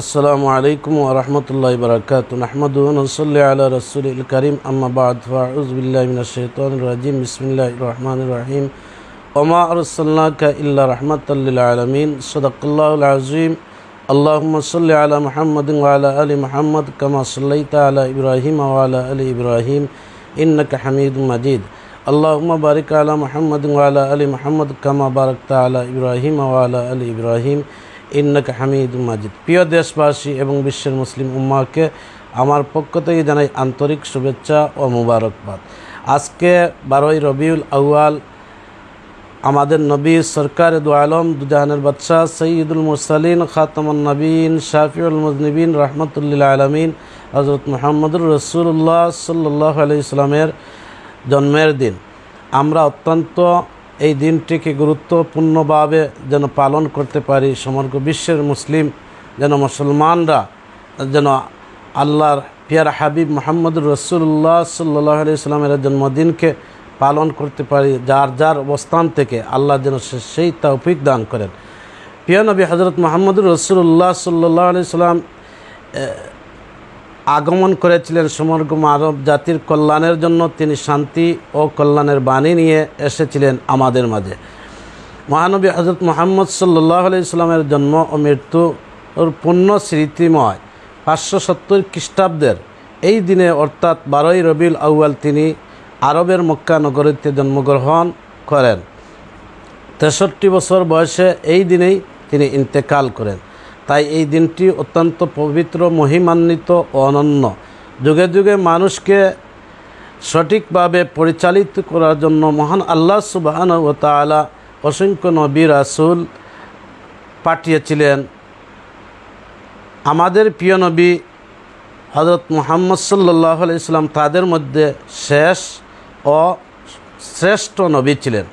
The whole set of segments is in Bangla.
আসসালামু আলাইকুম ওয়া রাহমাতুল্লাহি ওয়া বারাকাতুহু নাহমাদুহু ওয়া নুসাল্লি আলা রাসূলিল কারীম আম্মা বা'দ ফাআউযু বিল্লাহি মিনাশ শাইতানির রাজীম বিসমিল্লাহির রহমানির রহিম ওয়া মা আরসালনাকা ইল্লা রাহমাতাল লিল আলামিন সাদাকাল্লাহুল আযীম আল্লাহুম্মা সাল্লি আলা মুহাম্মাদিন ওয়া আলা আলি মুহাম্মাদ কামা সাল্লাইতা আলা ইব্রাহিম ওয়া আলা আলি ইব্রাহিম ইন্নাকা হামিদুম মাজিদ আল্লাহুম্মা বারিক আলা মুহাম্মাদিন ওয়া আলা আলি মুহাম্মাদ কামা বারাকতা আলা ইব্রাহিম ওয়া আলা আলি ইব্রাহিম ইন্নাকা হামিদুম মাজিদ। প্রিয় দেশবাসী এবং বিশ্বের মুসলিম উম্মাহকে আমার পক্ষ থেকে জানাই আন্তরিক শুভেচ্ছা ও মুবারকবাদ। আজকে 12ই রবিউল আউয়াল আমাদের নবী সরকার দু আলম দুজাহানের বাদশাহ সৈয়দুল মুরসালিন খাতামুন নবীন শাফিউল মুজনিবিন রহমতুল্লিল আলমিন হযরত মুহাম্মদুর রাসূলুল্লাহ সাল্লাল্লাহু আলাইহি ওয়াসাল্লামের জন্মের দিন। আমরা অত্যন্ত এই দিনটিকে গুরুত্বপূর্ণভাবে যেন পালন করতে পারি, সমগ্র বিশ্বের মুসলিম যেন মুসলমানরা যেন আল্লাহর পিয়ারা হাবিব মুহাম্মদুর রাসূলুল্লাহ সাল্লাল্লাহু আলাইহি ওয়াসাল্লামের জন্মদিনকে পালন করতে পারি। যার যার অবস্থান থেকে আল্লাহ যেন সেই তৌফিক দান করেন। প্রিয় নবী হযরত মুহাম্মদুর রাসূলুল্লাহ সাল্লাল্লাহু আলাইহি ওয়াসাল্লাম আগমন করেছিলেন সমগ্র মানব জাতির কল্যাণের জন্য। তিনি শান্তি ও কল্যাণের বাণী নিয়ে এসেছিলেন আমাদের মাঝে। মহানবী হযরত মুহাম্মদ সাল্লাল্লাহু আলাইহি ওয়াসাল্লামের জন্ম ও মৃত্যুর পূর্ণ স্মৃতিময় 570 খ্রিস্টাব্দের এই দিনে অর্থাৎ 12ই রবিউল আউয়াল তিনি আরবের মক্কা নগরীতে জন্মগ্রহণ করেন। 63 বছর বয়সে এই দিনেই তিনি ইন্তেকাল করেন। তাই এই দিনটি অত্যন্ত পবিত্র, মহিমান্বিত ও অনন্য। যুগে যুগে মানুষকে সঠিকভাবে পরিচালিত করার জন্য মহান আল্লাহ সুবহানাহু ওয়া তাআলা অসংখ্য নবী রাসূল পাঠিয়েছিলেন। আমাদের প্রিয় নবী হযরত মুহাম্মদ সাল্লাল্লাহু আলাইহি ওয়াসাল্লাম তাদের মধ্যে শেষ ও শ্রেষ্ঠ নবী ছিলেন।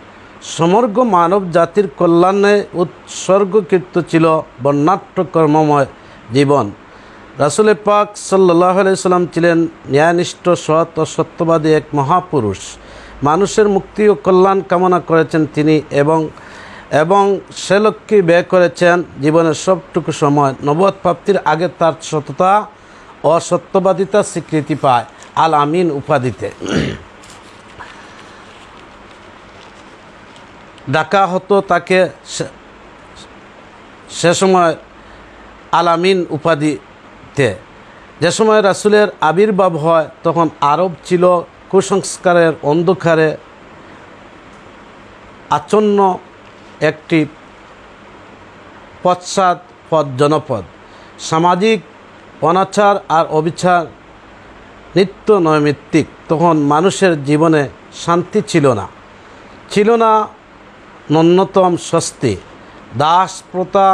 সমগ্র মানব জাতির কল্যাণে উৎসর্গকৃত ছিল বর্ণাঢ্য কর্মময় জীবন। রাসূল পাক সাল্লাল্লাহু আলাইহি ওয়াসাল্লাম ছিলেন ন্যায়নিষ্ঠ, সৎ ও সত্যবাদী এক মহাপুরুষ। মানুষের মুক্তি ও কল্যাণ কামনা করেছেন তিনি এবং সে লক্ষ্যে ব্যয় করেছেন জীবনের সবটুকু সময়। নবুয়ত প্রাপ্তির আগে তার সততা ও সত্যবাদিতা স্বীকৃতি পায় আল আমিন উপাধিতে। ডাকা হতো তাকে সে সময় আল আমিন উপাধিতে। যে সময় রাসূলের আবির্ভাব হয় তখন আরব ছিল কুসংস্কারের অন্ধকারে আচ্ছন্ন একটি পশ্চাৎপদ জনপদ। সামাজিক অনাচার আর অবিচার নিত্য নৈমিত্তিক। তখন মানুষের জীবনে শান্তি ছিল না ন্যূনতম স্বস্তি। দাস প্রথা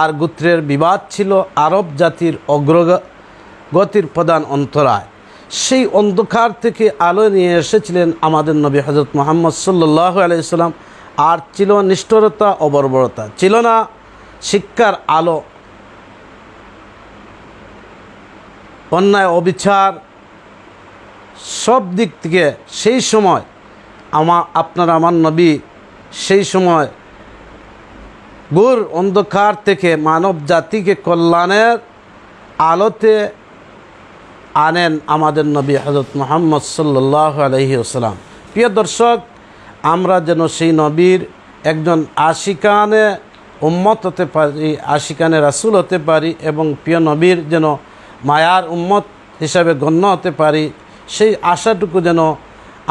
আর গোত্রের বিবাদ ছিল আরব জাতির অগ্রগতির প্রধান অন্তরায়। সেই অন্ধকার থেকে আলো নিয়ে এসেছিলেন আমাদের নবী হযরত মুহাম্মদ সাল্লাল্লাহু আলাইহি ওয়াসাল্লাম। আর ছিল নিষ্ঠুরতা ও বর্বরতা, ছিল না শিক্ষার আলো, অন্যায় অবিচার সব দিক থেকে। সেই সময় আমার নবী সেই সময় ঘোর অন্ধকার থেকে মানব জাতিকে কল্যাণের আলোতে আনেন আমাদের নবী হযরত মুহাম্মদ সাল্লাল্লাহু আলাইহি ওয়াসাল্লাম। প্রিয় দর্শক, আমরা যেন সেই নবীর একজন আশিকানে উম্মত হতে পারি, আশিকানে রাসূল হতে পারি এবং প্রিয় নবীর যেন মায়ার উম্মত হিসাবে গণ্য হতে পারি, সেই আশাটুকু যেন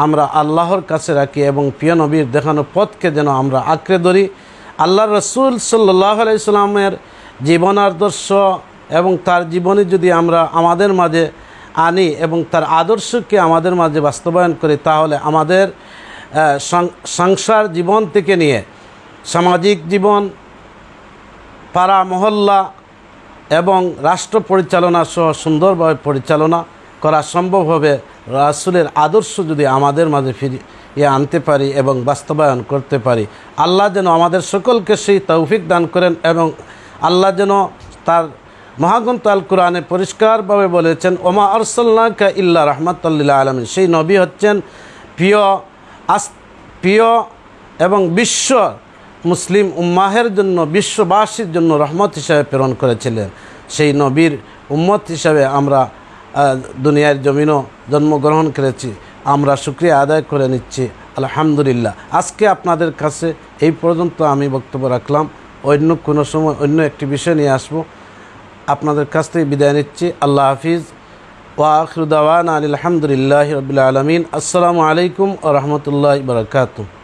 আমরা আল্লাহর কাছে রাখি এবং প্রিয় নবীর দেখানো পথকে যেন আমরা আঁকড়ে ধরি। আল্লাহর রাসূল সাল্লাল্লাহু আলাইহি ওয়াসাল্লামের জীবন আদর্শ এবং তার জীবনী যদি আমরা আমাদের মাঝে আনি এবং তার আদর্শকে আমাদের মাঝে বাস্তবায়ন করি, তাহলে আমাদের সংসার জীবন থেকে নিয়ে সামাজিক জীবন, পাড়া মহল্লা এবং রাষ্ট্র পরিচালনা সহ সুন্দরভাবে পরিচালনা করা সম্ভব হবে রাসূলের আদর্শ যদি আমাদের মাঝে ফিরিয়ে আনতে পারি এবং বাস্তবায়ন করতে পারি। আল্লাহ যেন আমাদের সকলকে সেই তৌফিক দান করেন এবং আল্লাহ যেন তার মহাগ্রন্থ আল কোরআনে পরিষ্কারভাবে বলেছেন, ওমা আরসালনাকা ইল্লা রাহমাতাল লিল আলামিন। সেই নবী হচ্ছেন প্রিয় এবং বিশ্ব মুসলিম উম্মাহের জন্য, বিশ্ববাসীর জন্য রহমত হিসাবে প্রেরণ করেছিলেন। সেই নবীর উম্মত হিসাবে আমরা দুনিয়ার জমিনও জন্মগ্রহণ করেছি, আমরা শুকরিয়া আদায় করে নিচ্ছি আলহামদুলিল্লাহ। আজকে আপনাদের কাছে এই পর্যন্ত আমি বক্তব্য রাখলাম। অন্য কোনো সময় অন্য একটি বিষয় নিয়ে আসবো। আপনাদের কাছ থেকে বিদায় নিচ্ছি। আল্লাহ হাফিজ। ওয়া আখিরু দাওয়ানা আলহামদুলিল্লাহি রাব্বিল আলামিন। আসসালামু আলাইকুম ওয়া রাহমাতুল্লাহি ওয়া বারাকাতুহু।